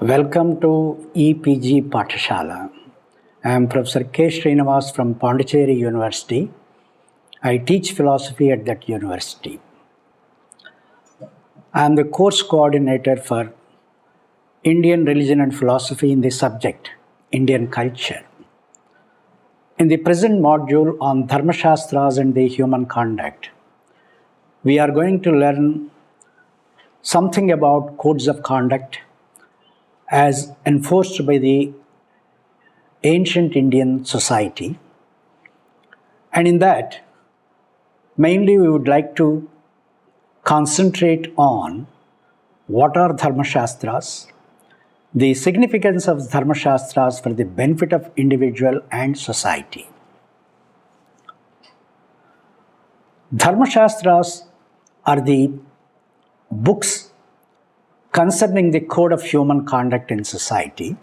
Welcome to EPG Pathashala. I am Professor K. Srinivas from Pondicherry University. I teach philosophy at that university. I am the course coordinator for Indian religion and philosophy in the subject Indian culture. In the present module on Dharmasastras and the human conduct, we are going to learn something about codes of conduct as enforced by the ancient Indian society. And in that, mainly we would like to concentrate on what are Dharmasastras, the significance of Dharmasastras for the benefit of individual and society. Dharmasastras are the books concerning the code of human conduct in society.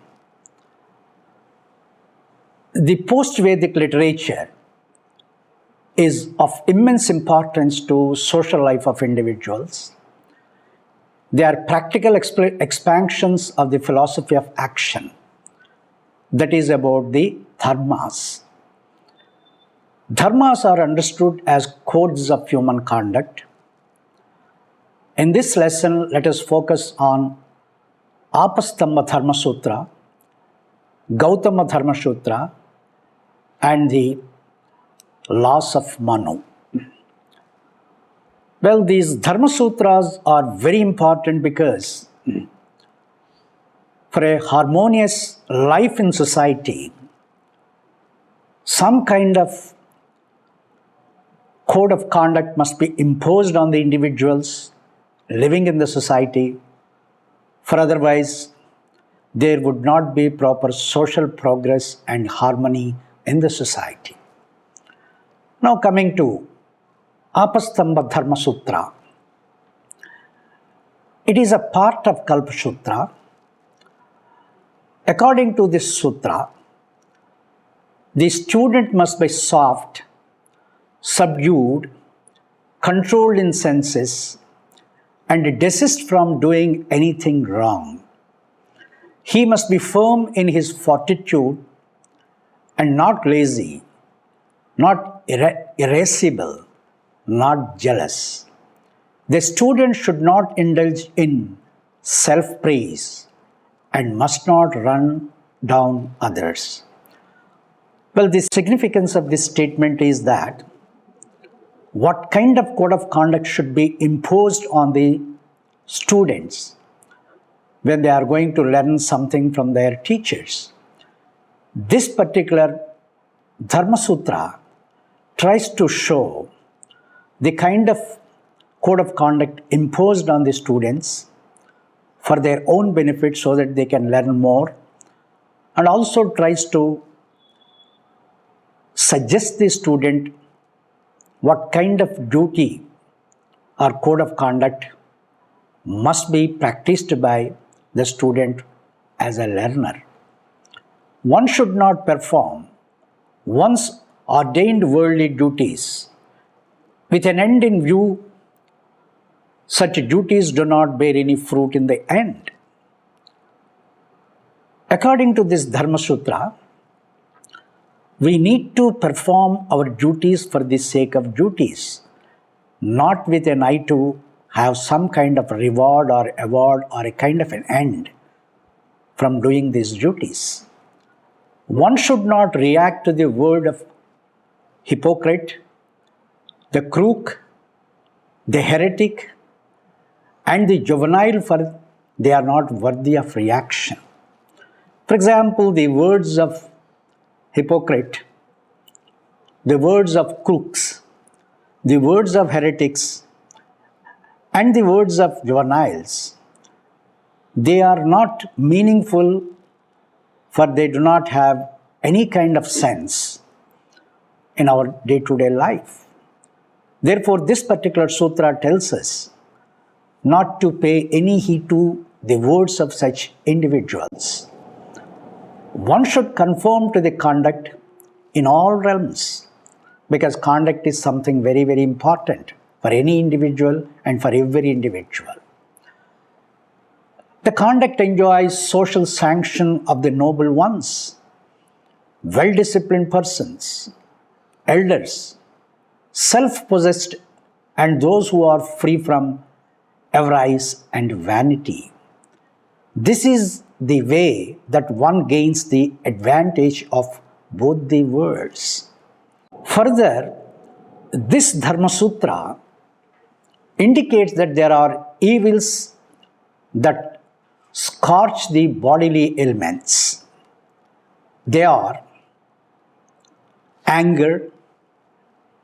The post-Vedic literature is of immense importance to social life of individuals. They are practical expansions of the philosophy of action, that is about the dharmas. Dharmas are understood as codes of human conduct. In this lesson, let us focus on Apastamba Dharma Sutra, Gautama Dharma Sutra, and the laws of Manu. Well, these Dharma Sutras are very important because for a harmonious life in society, some kind of code of conduct must be imposed on the individuals living in the society, for otherwise there would not be proper social progress and harmony in the society. Now coming to Apastamba Dharma Sutra. It is a part of Kalpa Sutra. According to this sutra, the student must be soft, subdued, controlled in senses, and desist from doing anything wrong. He must be firm in his fortitude and not lazy, not irascible, not jealous. The student should not indulge in self-praise and must not run down others. Well, the significance of this statement is that what kind of code of conduct should be imposed on the students when they are going to learn something from their teachers. This particular Dharma Sutra tries to show the kind of code of conduct imposed on the students for their own benefit so that they can learn more, and also tries to suggest the student what kind of duty or code of conduct must be practiced by the student as a learner. One should not perform one's ordained worldly duties with an end in view. Such duties do not bear any fruit in the end. According to this Dharma Sutra, we need to perform our duties for the sake of duties, not with an eye to have some kind of reward or award or a kind of an end from doing these duties. One should not react to the word of hypocrite, the crook, the heretic, and the juvenile, for they are not worthy of reaction. For example, the words of hypocrite, the words of crooks, the words of heretics, and the words of juveniles, they are not meaningful, for they do not have any kind of sense in our day-to-day life. Therefore, this particular sutra tells us not to pay any heed to the words of such individuals. One should conform to the conduct in all realms, because conduct is something very, very important for any individual and for every individual. The conduct enjoys social sanction of the noble ones, well-disciplined persons, elders, self-possessed, and those who are free from avarice and vanity. This is the way that one gains the advantage of both the worlds. Further, this Dharma Sutra indicates that there are evils that scorch the bodily ailments. They are anger,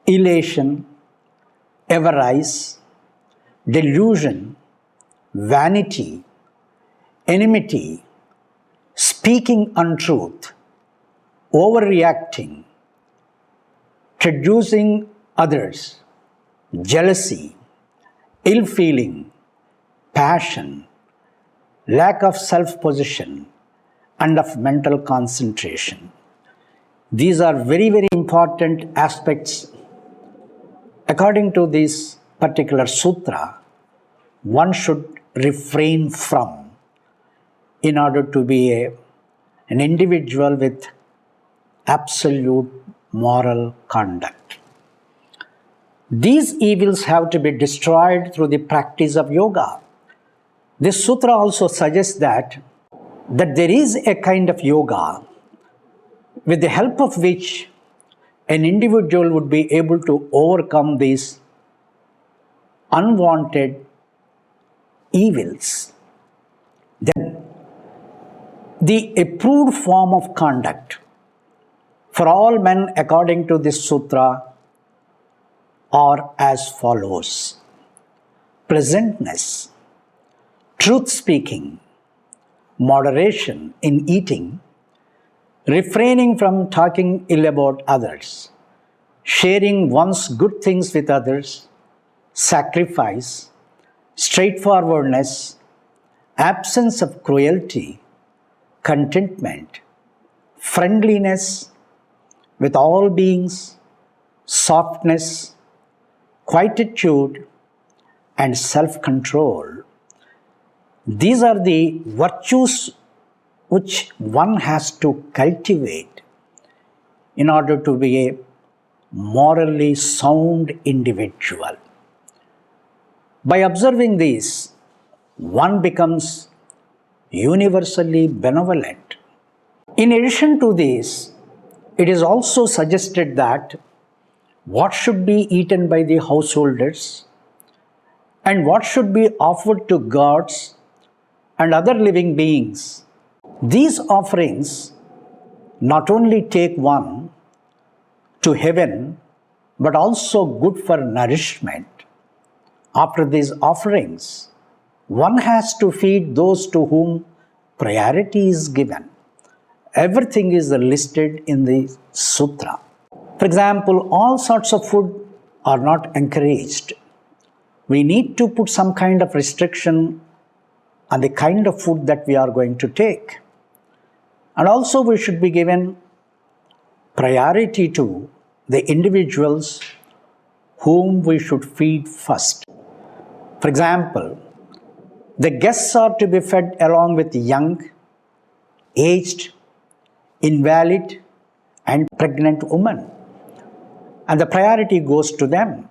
elation, avarice, delusion, vanity, enmity, speaking untruth, overreacting, traducing others, jealousy, ill feeling, passion, lack of self-possession, and of mental concentration. These are very, very important aspects. According to this particular sutra, one should refrain from in order to be an individual with absolute moral conduct. These evils have to be destroyed through the practice of yoga. This sutra also suggests that there is a kind of yoga with the help of which an individual would be able to overcome these unwanted evils. Then, the approved form of conduct for all men according to this sutra are as follows: pleasantness, truth-speaking, moderation in eating, refraining from talking ill about others, sharing one's good things with others, sacrifice, straightforwardness, absence of cruelty, contentment, friendliness with all beings, softness, quietude, and self-control. These are the virtues which one has to cultivate in order to be a morally sound individual. By observing these, one becomes universally benevolent. In addition to this, it is also suggested that what should be eaten by the householders and what should be offered to gods and other living beings. These offerings not only take one to heaven, but also good for nourishment. After these offerings, one has to feed those to whom priority is given. Everything is listed in the sutra. For example, all sorts of food are not encouraged. We need to put some kind of restriction on the kind of food that we are going to take. And also we should be given priority to the individuals whom we should feed first. For example, the guests are to be fed along with young, aged, invalid, and pregnant women. And the priority goes to them.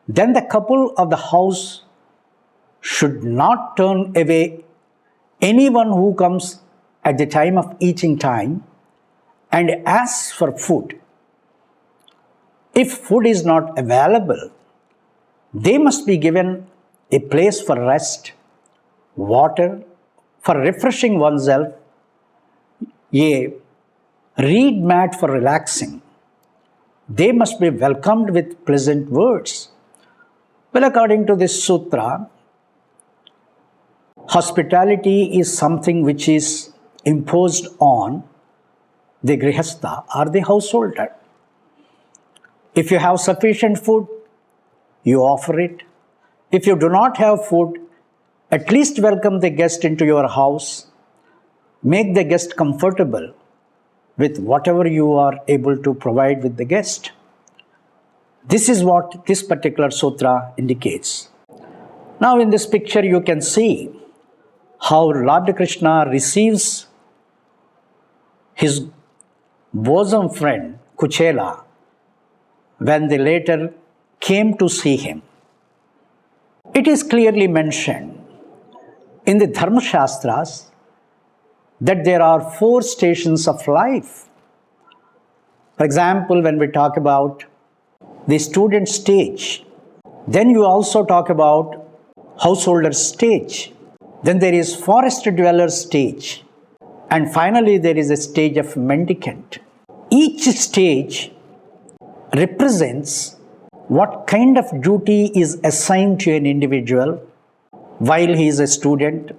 Then the couple of the house should not turn away anyone who comes at the time of eating time and asks for food. If food is not available, they must be given a place for rest, water for refreshing oneself, a reed mat for relaxing. They must be welcomed with pleasant words. Well, according to this sutra, hospitality is something which is imposed on the grihastha or the householder. If you have sufficient food, you offer it. If you do not have food, at least welcome the guest into your house. Make the guest comfortable with whatever you are able to provide with the guest. This is what this particular sutra indicates. Now in this picture you can see how Lord Krishna receives his bosom friend Kuchela when they later came to see him. It is clearly mentioned in the Dharmasastras that there are 4 stations of life. For example, when we talk about the student stage, then you also talk about householder stage, then there is forest dweller stage, and finally there is a stage of mendicant. Each stage represents what kind of duty is assigned to an individual while he is a student,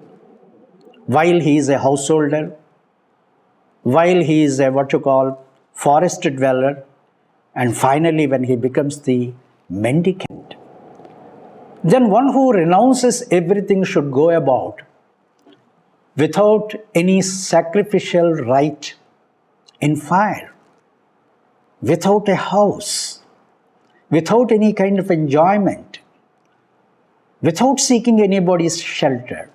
while he is a householder, while he is a forest dweller, and finally when he becomes the mendicant. Then one who renounces everything should go about without any sacrificial rite in fire, without a house, without any kind of enjoyment, without seeking anybody's shelter.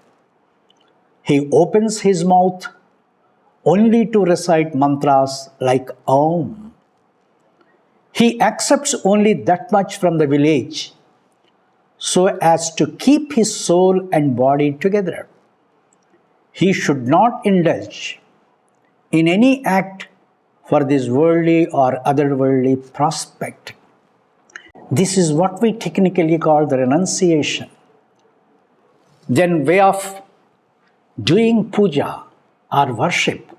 He opens his mouth only to recite mantras like Om. He accepts only that much from the village so as to keep his soul and body together. He should not indulge in any act for this worldly or otherworldly prospect. This is what we technically call the renunciation. Then way of doing puja or worship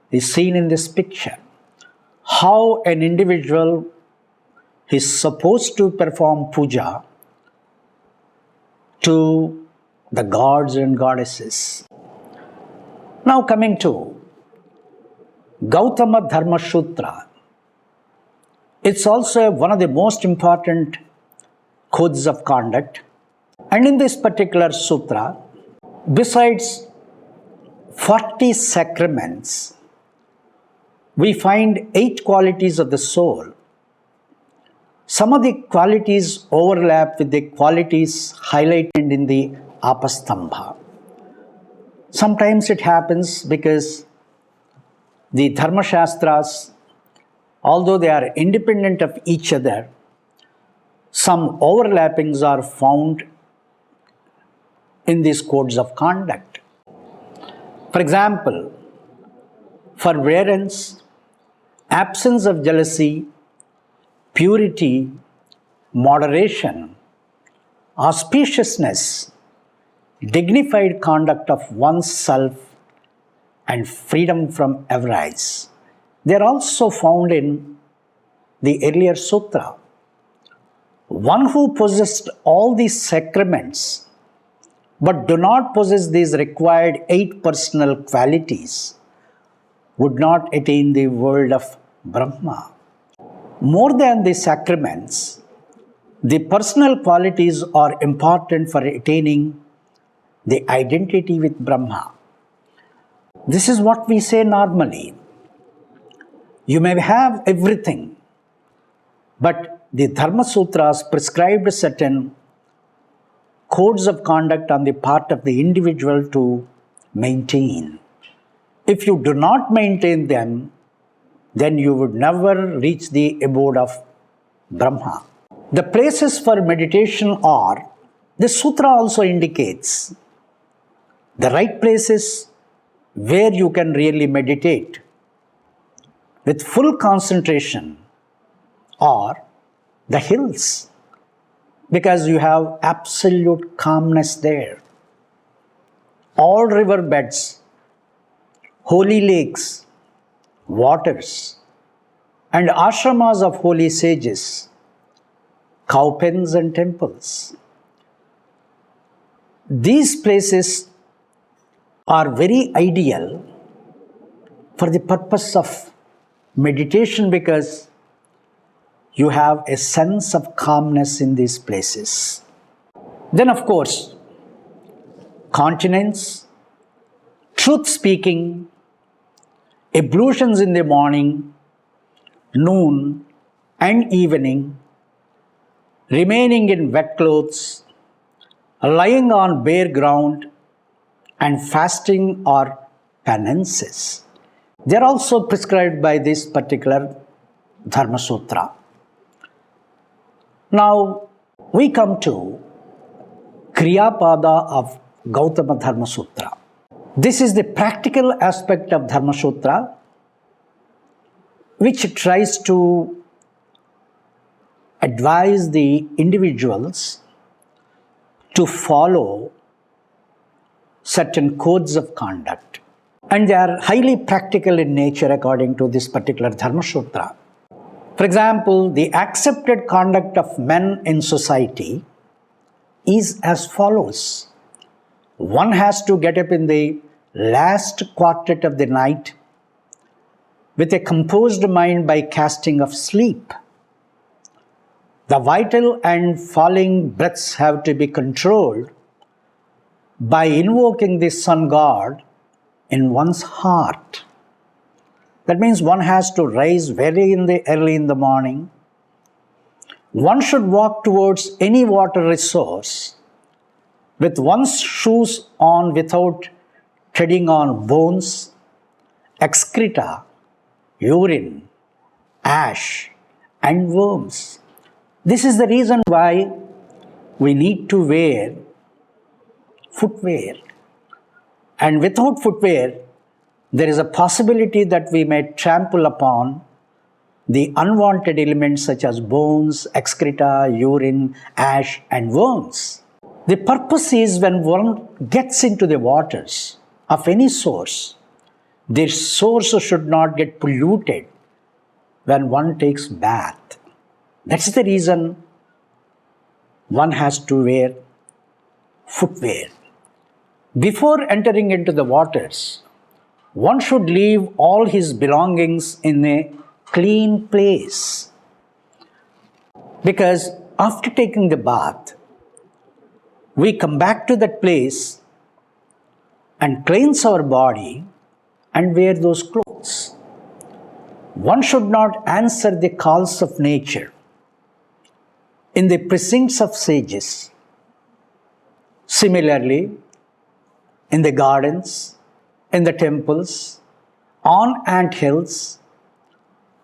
is seen in this picture. How an individual is supposed to perform puja to the gods and goddesses. Now coming to Gautama Dharma Sutra. It's also one of the most important codes of conduct. And in this particular sutra, besides 40 sacraments, we find 8 qualities of the soul. Some of the qualities overlap with the qualities highlighted in the Apastambha. Sometimes it happens because the Dharmashastras, although they are independent of each other, some overlappings are found in these codes of conduct. For example, forbearance, absence of jealousy, purity, moderation, auspiciousness, dignified conduct of oneself, and freedom from avarice. They are also found in the earlier sutra. One who possessed all these sacraments but do not possess these required 8 personal qualities would not attain the world of Brahma. More than the sacraments, the personal qualities are important for attaining the identity with Brahma. This is what we say normally. You may have everything, but the Dharma Sutras prescribed certain codes of conduct on the part of the individual to maintain. If you do not maintain them, then you would never reach the abode of Brahma. The places for meditation are, the sutra also indicates, the right places where you can really meditate with full concentration are the hills, because you have absolute calmness there. All river beds, holy lakes, waters, and ashramas of holy sages, cow pens and temples. These places are very ideal for the purpose of meditation because you have a sense of calmness in these places. Then, of course, continence, truth speaking, ablutions in the morning, noon, and evening, remaining in wet clothes, lying on bare ground, and fasting or penances. They are also prescribed by this particular Dharma Sutra. Now, we come to Kriya Pada of Gautama Dharma Sutra. This is the practical aspect of Dharma Sutra, which tries to advise the individuals to follow certain codes of conduct. And they are highly practical in nature according to this particular Dharma Sutra. For example, the accepted conduct of men in society is as follows. One has to get up in the last quartet of the night with a composed mind by casting of sleep. The vital and falling breaths have to be controlled by invoking the sun god in one's heart. That means one has to rise very early in the morning. One should walk towards any water resource with one's shoes on without treading on bones, excreta, urine, ash, and worms. This is the reason why we need to wear footwear. And without footwear, there is a possibility that we may trample upon the unwanted elements such as bones, excreta, urine, ash, and worms. The purpose is when one gets into the waters of any source, the source should not get polluted when one takes bath. That's the reason one has to wear footwear. Before entering into the waters, one should leave all his belongings in a clean place. Because after taking the bath, we come back to that place and cleanse our body and wear those clothes. One should not answer the calls of nature in the precincts of sages. Similarly, in the gardens, in the temples, on ant hills,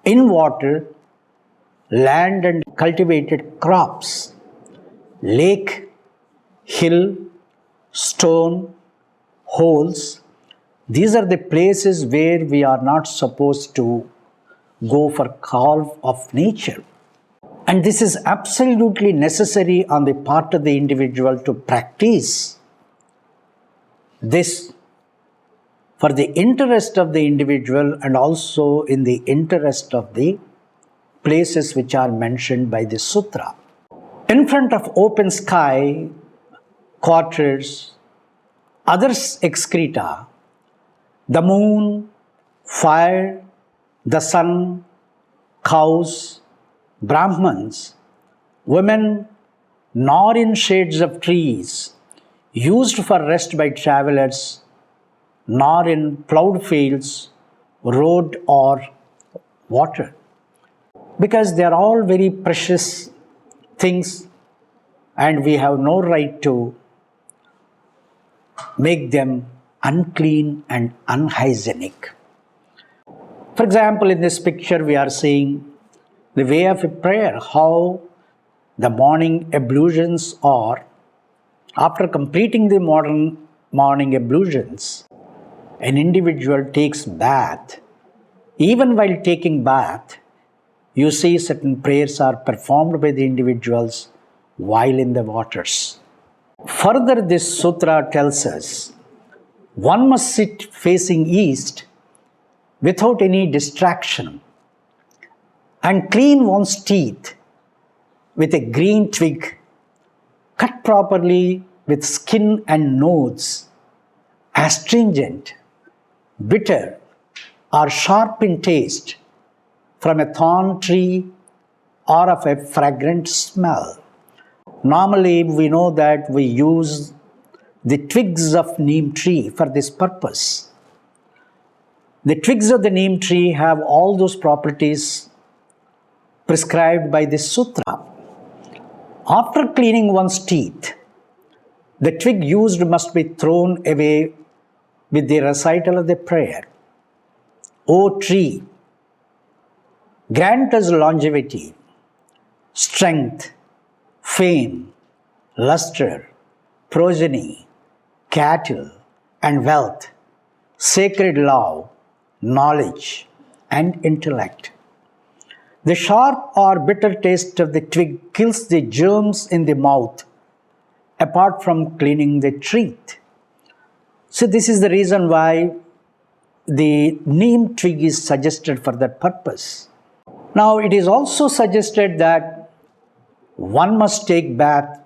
in water, land and cultivated crops, lake, hill, stone, holes, these are the places where we are not supposed to go for call of nature. And this is absolutely necessary on the part of the individual to practice this for the interest of the individual and also in the interest of the places which are mentioned by the sutra. In front of open sky, quarters, others excreta, the moon, fire, the sun, cows, Brahmans, women, nor in shades of trees, used for rest by travelers, nor in plowed fields, road or water. Because they are all very precious things and we have no right to make them unclean and unhygienic. For example, in this picture we are seeing the way of a prayer, how the morning ablutions are. After completing the morning ablutions, an individual takes bath. Even while taking bath, you see certain prayers are performed by the individuals while in the waters. Further, this sutra tells us one must sit facing east without any distraction and clean one's teeth with a green twig cut properly with skin and nodes, astringent, bitter, or sharp in taste from a thorn tree or of a fragrant smell. Normally, we know that we use the twigs of neem tree for this purpose. The twigs of the neem tree have all those properties prescribed by this sutra. After cleaning one's teeth, the twig used must be thrown away with the recital of the prayer. O tree, grant us longevity, strength, fame, luster, progeny, cattle, and wealth, sacred love, knowledge, and intellect. The sharp or bitter taste of the twig kills the germs in the mouth, apart from cleaning the teeth. So this is the reason why the neem twig is suggested for that purpose. Now it is also suggested that one must take bath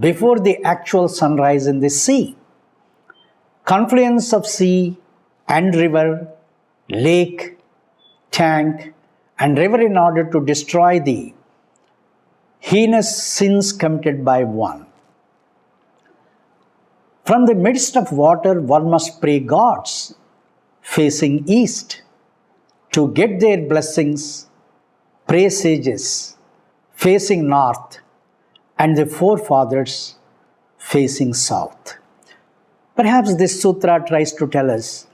before the actual sunrise in the sea. Confluence of sea and river, lake, tank, and river in order to destroy the heinous sins committed by one. From the midst of water, one must pray gods facing east to get their blessings, pray sages facing north, and the forefathers facing south. Perhaps this sutra tries to tell us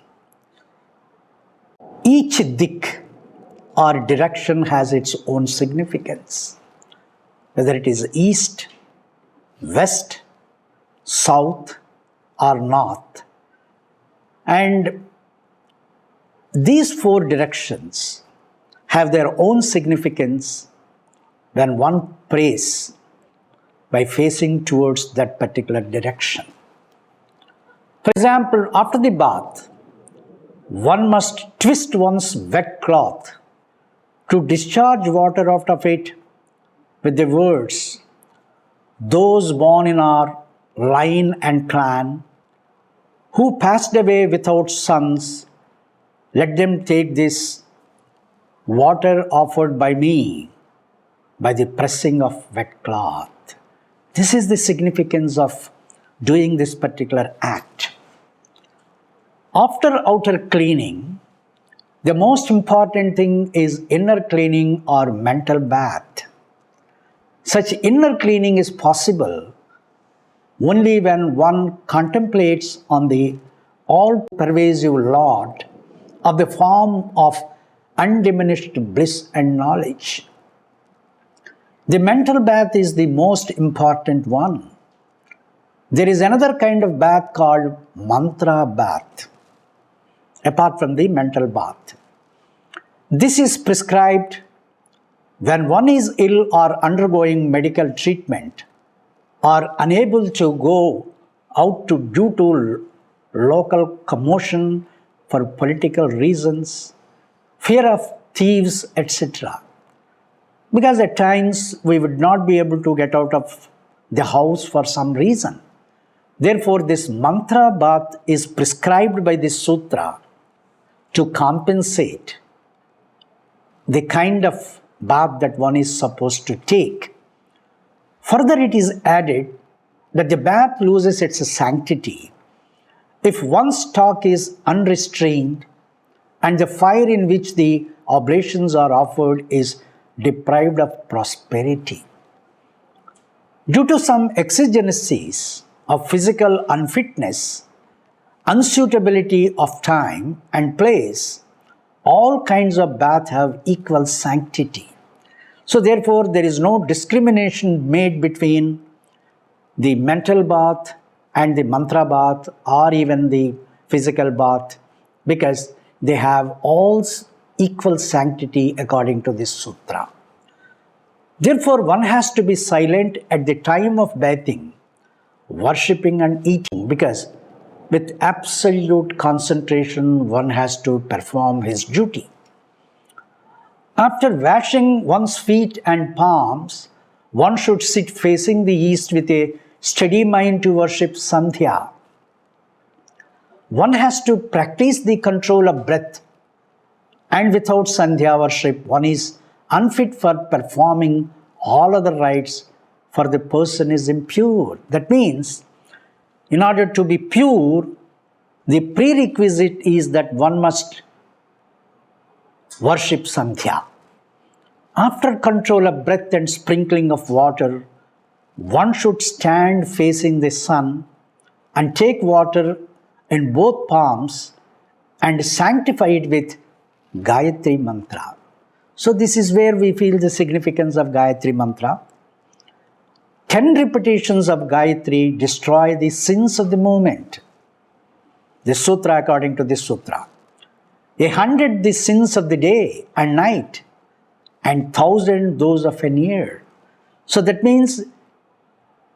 each dik or direction has its own significance, whether it is east, west, south, or north. And these four directions have their own significance when one prays by facing towards that particular direction. For example, after the bath, one must twist one's wet cloth to discharge water out of it with the words, "Those born in our line and clan, who passed away without sons, let them take this water offered by me by the pressing of wet cloth." This is the significance of doing this particular act. After outer cleaning, the most important thing is inner cleaning or mental bath. Such inner cleaning is possible only when one contemplates on the all-pervasive Lord of the form of undiminished bliss and knowledge. The mental bath is the most important one. There is another kind of bath called mantra bath, apart from the mental bath. This is prescribed when one is ill or undergoing medical treatment or unable to go out due to local commotion for political reasons, fear of thieves, etc. Because at times we would not be able to get out of the house for some reason. Therefore, this mantra bath is prescribed by this sutra to compensate the kind of bath that one is supposed to take. Further, it is added that the bath loses its sanctity if one's talk is unrestrained and the fire in which the oblations are offered is deprived of prosperity. Due to some exigencies of physical unfitness, unsuitability of time and place, all kinds of bath have equal sanctity. So therefore, there is no discrimination made between the mental bath and the mantra bath or even the physical bath, because they have all equal sanctity according to this sutra. Therefore, one has to be silent at the time of bathing, worshipping and eating, because with absolute concentration one has to perform his duty. After washing one's feet and palms, one should sit facing the east with a steady mind to worship Sandhya. One has to practice the control of breath, and without Sandhya worship, one is unfit for performing all other rites, for the person is impure. That means, in order to be pure, the prerequisite is that one must worship Sandhya. After control of breath and sprinkling of water, one should stand facing the sun and take water in both palms and sanctify it with Gayatri Mantra. So this is where we feel the significance of Gayatri Mantra. 10 repetitions of Gayatri destroy the sins of the moment. The sutra, according to this sutra. 100 the sins of the day and night, and 1,000 those of an year. So that means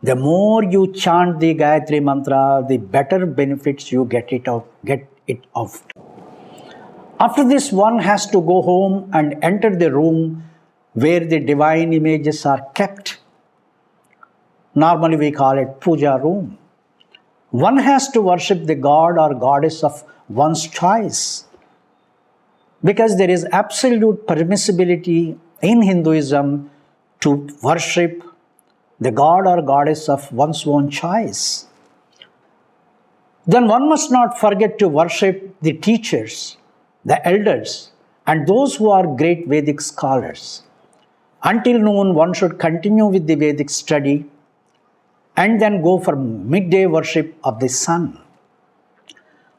the more you chant the Gayatri Mantra, the better benefits you get it out. After this, one has to go home and enter the room where the divine images are kept. Normally we call it puja room. One has to worship the god or goddess of one's choice, because there is absolute permissibility in Hinduism to worship the god or goddess of one's own choice. Then one must not forget to worship the teachers, the elders, and those who are great Vedic scholars. Until noon, one should continue with the Vedic study and then go for midday worship of the sun.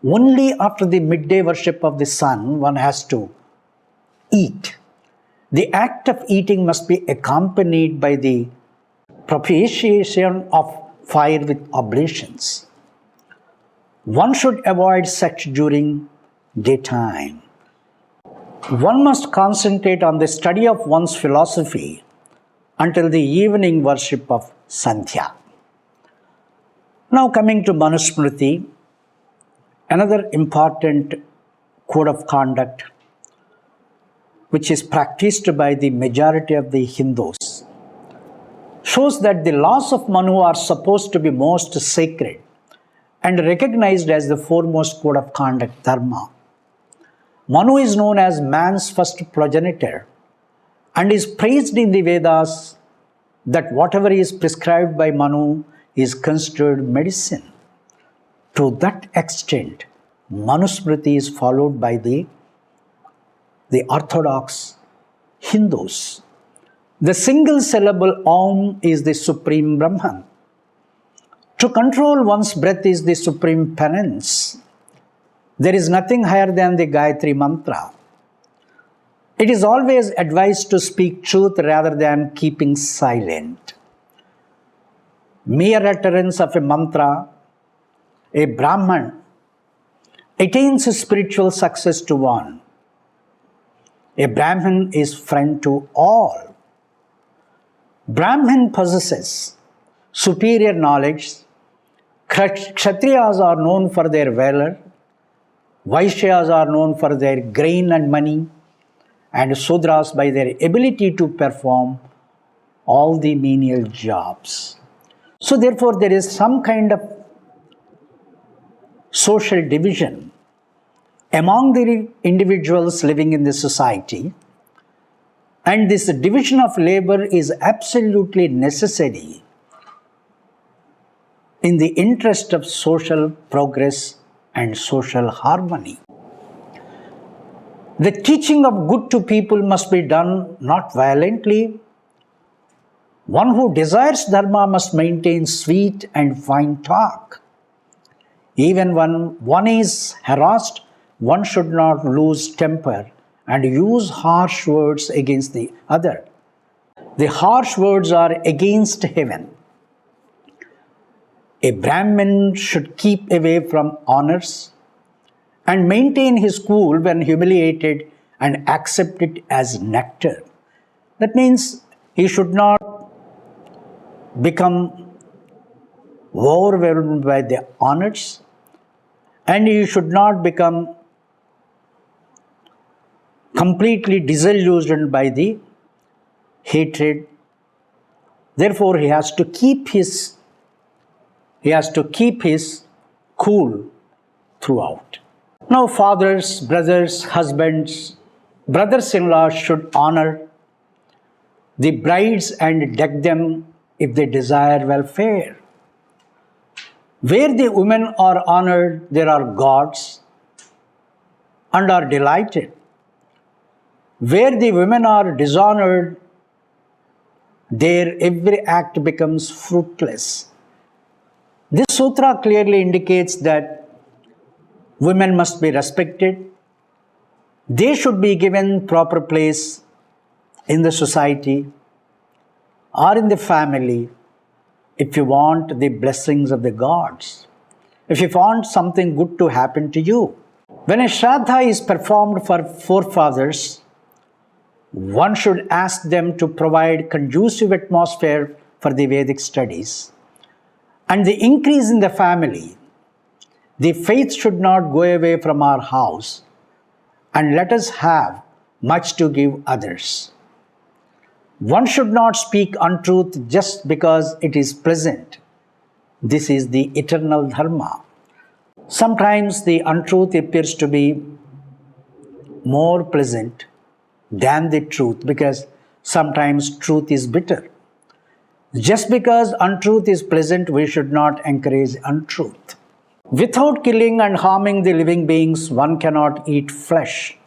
Only after the midday worship of the sun, one has to eat. The act of eating must be accompanied by the propitiation of fire with oblations. One should avoid sex during daytime. One must concentrate on the study of one's philosophy until the evening worship of Sandhya. Now coming to Manusmriti, another important code of conduct which is practiced by the majority of the Hindus, shows that the laws of Manu are supposed to be most sacred and recognized as the foremost code of conduct, dharma. Manu is known as man's first progenitor and is praised in the Vedas that whatever is prescribed by Manu is considered medicine. To that extent, Manusmriti is followed by the orthodox Hindus. The single syllable Om is the supreme Brahman. To control one's breath is the supreme penance. There is nothing higher than the Gayatri Mantra. It is always advised to speak truth rather than keeping silent. Mere utterance of a mantra, a Brahman attains spiritual success to one. A Brahman is friend to all. Brahman possesses superior knowledge. Kshatriyas are known for their valor. Vaishyas are known for their grain and money. And Sudras by their ability to perform all the menial jobs. So therefore there is some kind of social division among the individuals living in the society, and this division of labor is absolutely necessary in the interest of social progress and social harmony. The teaching of good to people must be done not violently. One who desires dharma must maintain sweet and fine talk. Even when one is harassed, one should not lose temper and use harsh words against the other. The harsh words are against heaven. A Brahmin should keep away from honors and maintain his cool when humiliated and accept it as nectar. That means he should not become overwhelmed by the honors, and he should not become completely disillusioned by the hatred. Therefore, he has to keep his cool throughout. Now, fathers, brothers, husbands, brothers-in-law should honor the brides and deck them if they desire welfare. Where the women are honored, there are gods and are delighted. Where the women are dishonored, there every act becomes fruitless. This sutra clearly indicates that Women must be respected. They should be given proper place in the society or in the family if you want the blessings of the gods, if you want something good to happen to you. When a Shraddha is performed for forefathers, one should ask them to provide conducive atmosphere for the Vedic studies. And the increase in the family, the faith should not go away from our house, and let us have much to give others. One should not speak untruth just because it is pleasant. This is the eternal dharma. Sometimes the untruth appears to be more pleasant than the truth because sometimes truth is bitter. Just because untruth is pleasant, we should not encourage untruth. Without killing and harming the living beings, one cannot eat flesh.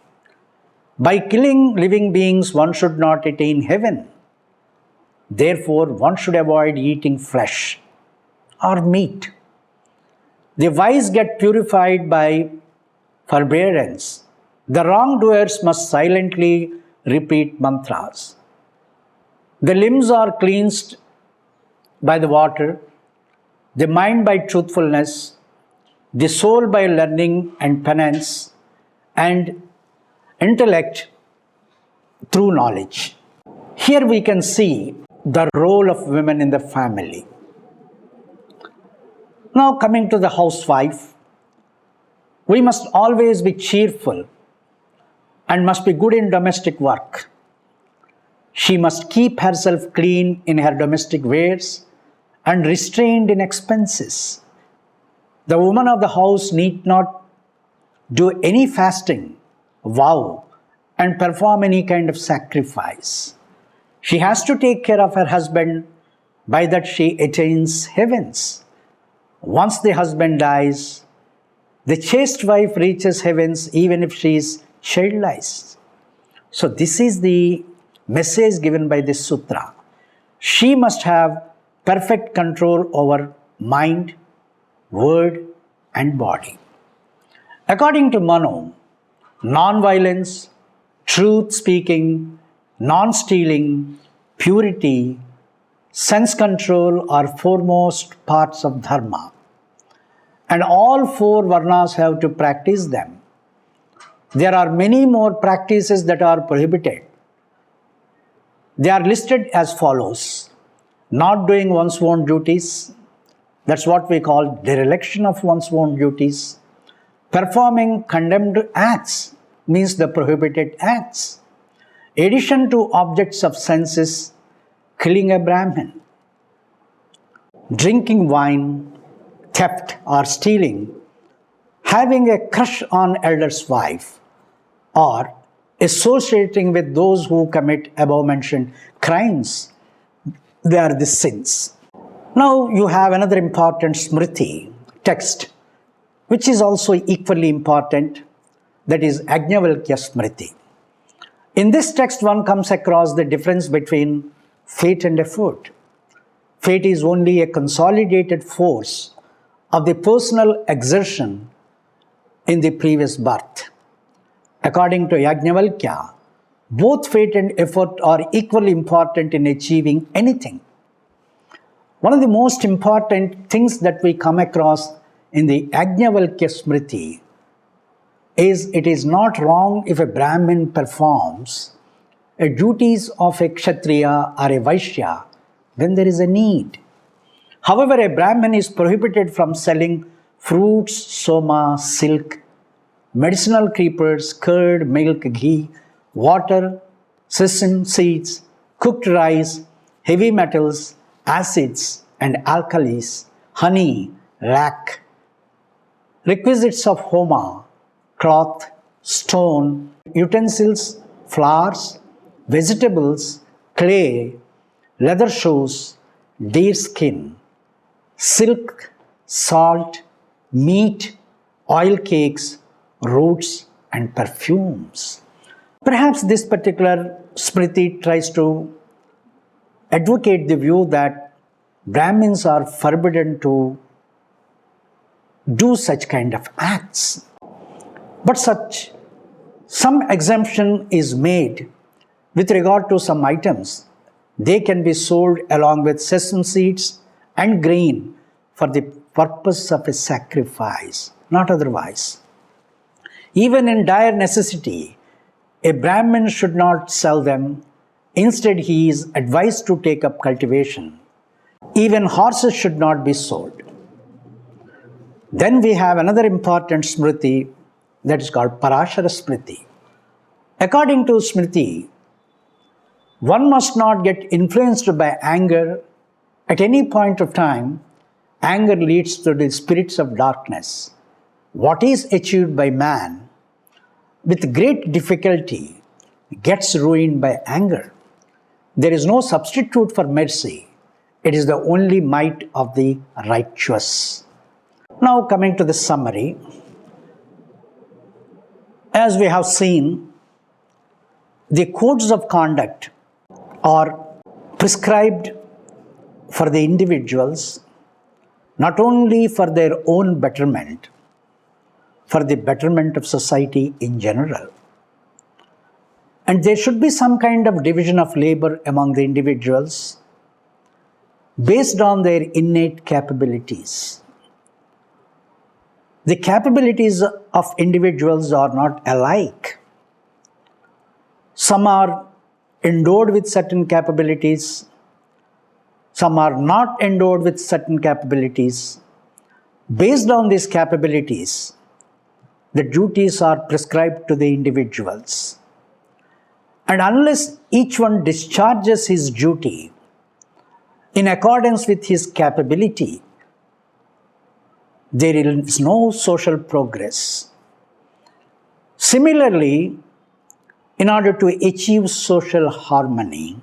By killing living beings, one should not attain heaven. Therefore, one should avoid eating flesh or meat. The wise get purified by forbearance. The wrongdoers must silently repeat mantras. The limbs are cleansed by the water, the mind by truthfulness, the soul by learning and penance, and intellect through knowledge. Here we can see the role of women in the family. Now coming to the housewife, we must always be cheerful and must be good in domestic work. She must keep herself clean in her domestic wares and restrained in expenses. The woman of the house need not do any fasting, vow, and perform any kind of sacrifice. She has to take care of her husband, by that she attains heavens. Once the husband dies, the chaste wife reaches heavens even if she is childless. So this is the message given by this sutra. She must have perfect control over mind, word, and body. According to Manu, non-violence, truth-speaking, non-stealing, purity, sense control are foremost parts of dharma. And all four varnas have to practice them. There are many more practices that are prohibited. They are listed as follows. Not doing one's own duties. That's what we call dereliction of one's own duties. Performing condemned acts means the prohibited acts. Addition to objects of senses, killing a Brahmin. Drinking wine, theft or stealing, having a crush on elder's wife, or associating with those who commit above-mentioned crimes. They are the sins. Now you have another important smriti, text, which is also equally important, that is Yajnavalkya Smriti. In this text, one comes across the difference between fate and effort. Fate is only a consolidated force of the personal exertion in the previous birth. According to Yajnavalkya, both fate and effort are equally important in achieving anything. One of the most important things that we come across in the Yajnavalkya Smriti is it is not wrong if a Brahmin performs the duties of a Kshatriya or a Vaishya when there is a need. However, a Brahmin is prohibited from selling fruits, soma, silk, medicinal creepers, curd, milk, ghee, water, sesame seeds, cooked rice, heavy metals, acids and alkalis, honey, lac, requisites of homa, cloth, stone, utensils, flowers, vegetables, clay, leather shoes, deer skin, silk, salt, meat, oil cakes, roots and perfumes. Perhaps this particular Smriti tries to advocate the view that Brahmins are forbidden to do such kind of acts. But some exemption is made with regard to some items. They can be sold along with sesame seeds and grain for the purpose of a sacrifice, not otherwise. Even in dire necessity, a Brahmin should not sell them. Instead, he is advised to take up cultivation. Even horses should not be sold. Then we have another important Smriti that is called Parashara Smriti. According to Smriti, one must not get influenced by anger. At any point of time, anger leads to the spirits of darkness. What is achieved by man with great difficulty gets ruined by anger. There is no substitute for mercy. It is the only might of the righteous. Now coming to the summary. As we have seen, the codes of conduct are prescribed for the individuals, not only for their own betterment, for the betterment of society in general. And there should be some kind of division of labor among the individuals based on their innate capabilities. The capabilities of individuals are not alike. Some are endowed with certain capabilities. Some are not endowed with certain capabilities. Based on these capabilities, the duties are prescribed to the individuals. And unless each one discharges his duty in accordance with his capability, there is no social progress. Similarly, in order to achieve social harmony,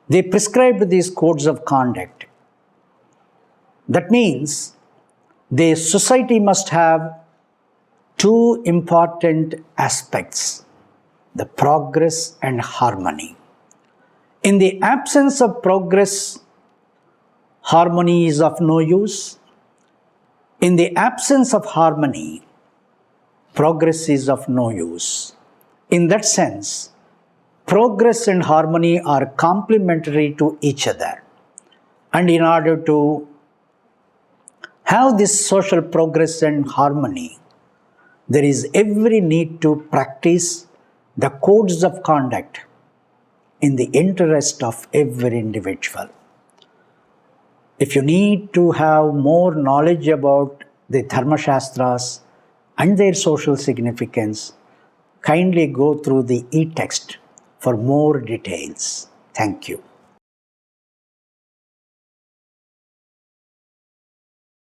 they prescribed these codes of conduct. That means the society must have two important aspects: the progress and harmony. In the absence of progress, harmony is of no use. In the absence of harmony, progress is of no use. In that sense, progress and harmony are complementary to each other. And in order to have this social progress and harmony, there is every need to practice the codes of conduct in the interest of every individual. If you need to have more knowledge about the Dharmasastras and their social significance, kindly go through the e-text for more details. Thank you.